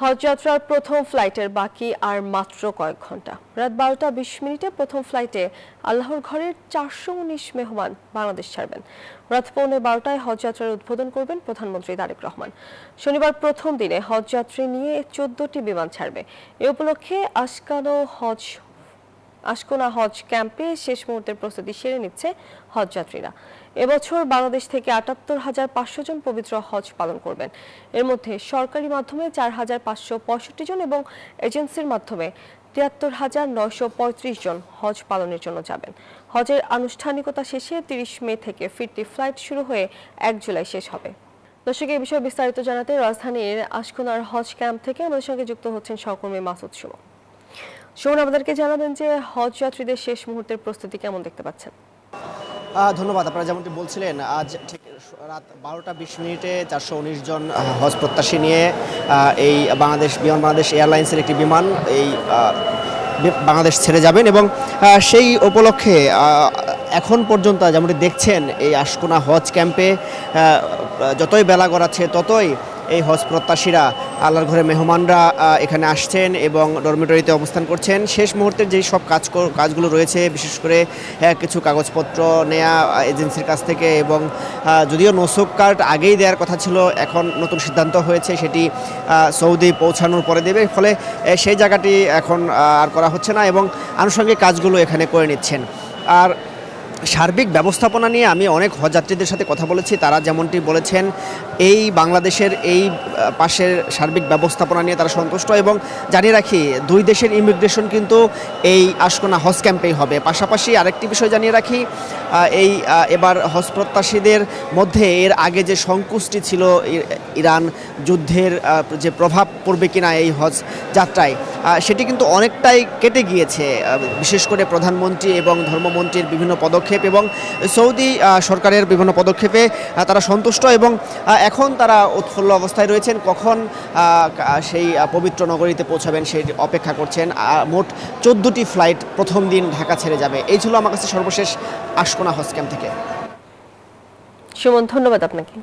হজযাত্রার প্রথম ফ্লাইটের বাকি আর মাত্র কয়েক ঘন্টা। রাত 12:20 প্রথম ফ্লাইটে আল্লাহর ঘরের 419 মেহমান বাংলাদেশ ছাড়বেন। রাত 11:15টায় হজযাত্রার উদ্বোধন করবেন প্রধানমন্ত্রী তারেক রহমান। শনিবার প্রথম দিনে হজযাত্রী নিয়ে 14টি বিমান ছাড়বে। এ উপলক্ষে আশকোনা হজ ক্যাম্পে শেষ মুহূর্তের প্রস্তুতি সেরে নিচ্ছে হজযাত্রীরা। এবছর বাংলাদেশ থেকে ৭৮,৫০০ জন পবিত্র হজ পালন করবেন। এর মধ্যে সরকারি মাধ্যমে ৪,৫৬৫ জন এবং এজেন্সির মাধ্যমে ৭৩,৯৩৫ জন হজ পালনের জন্য যাবেন। হজের আনুষ্ঠানিকতা শেষে 30 মে থেকে ফিরতি ফ্লাইট শুরু হয়ে 1 জুলাই শেষ হবে। দর্শক, এই বিষয়ে বিস্তারিত জানাতে রাজধানীর আশকোনার হজ ক্যাম্প থেকে আমাদের সঙ্গে যুক্ত হচ্ছেন সহকর্মী মাসুদ সুমন। সুমন, আমাদেরকে জানাবেন যে হজ যাত্রীদের শেষ মুহূর্তের প্রস্তুতি কেমন দেখতে পাচ্ছেন? ধন্যবাদ। আপনারা যেমনটি বলছিলেন, আজ ঠিক রাত 12:20 419 জন হজ প্রত্যাশী নিয়ে এই বাংলাদেশ এয়ারলাইন্সের একটি বিমান এই বাংলাদেশ ছেড়ে যাবেন এবং সেই উপলক্ষে এখন পর্যন্ত যেমনটি দেখছেন এই আশকোনা হজ ক্যাম্পে যতই বেলা গড়াচ্ছে ততই এই হজ প্রত্যাশীরা আল্লাহর ঘরে মেহমানরা এখানে আসছেন এবং ডরমিটরিতে অবস্থান করছেন। শেষ মুহূর্তের যেই সব কাজগুলো রয়েছে, বিশেষ করে কিছু কাগজপত্র নেয়া এজেন্সির কাছ থেকে, এবং যদিও নসুক কার্ড আগেই দেওয়ার কথা ছিল, এখন নতুন সিদ্ধান্ত হয়েছে সেটি সৌদি পৌঁছানোর পরে দেবে, ফলে সেই জায়গাটি এখন আর করা হচ্ছে না এবং আনুষঙ্গিক কাজগুলো এখানে করে নিচ্ছেন। আর সার্বিক ব্যবস্থাপনা নিয়ে আমি অনেক হজযাত্রীদের সাথে কথা বলেছি, তারা যেমনটি বলেছেন এই বাংলাদেশের এই পাশের সার্বিক ব্যবস্থাপনা নিয়ে তারা সন্তুষ্ট। এবং জানিয়ে রাখি, দুই দেশের ইমিগ্রেশন কিন্তু এই আশকোনা হজ ক্যাম্পেই হবে। পাশাপাশি আরেকটি বিষয় জানিয়ে রাখি, এই এবার হজ প্রত্যাশীদের মধ্যে এর আগে যে সংকুচটি ছিল ইরান যুদ্ধের যে প্রভাব পড়বে কিনা এই হজ যাত্রায়, সেটি কিন্তু অনেকটাই কেটে গিয়েছে। বিশেষ করে প্রধানমন্ত্রী এবং ধর্মমন্ত্রীর বিভিন্ন পদক্ষেপ এবং সৌদি সরকারের বিভিন্ন পদক্ষেপে তারা সন্তুষ্ট এবং এখন তারা উৎফুল্ল অবস্থায় রয়েছেন। কখন সেই পবিত্র নগরীতে পৌঁছাবেন সেই অপেক্ষা করছেন। মোট 14টি ফ্লাইট প্রথম দিন ঢাকা ছেড়ে যাবে। এই ছিল আমার কাছে সর্বশেষ আশকোনা হজ ক্যাম্প থেকে। সুমন, ধন্যবাদ আপনাকে।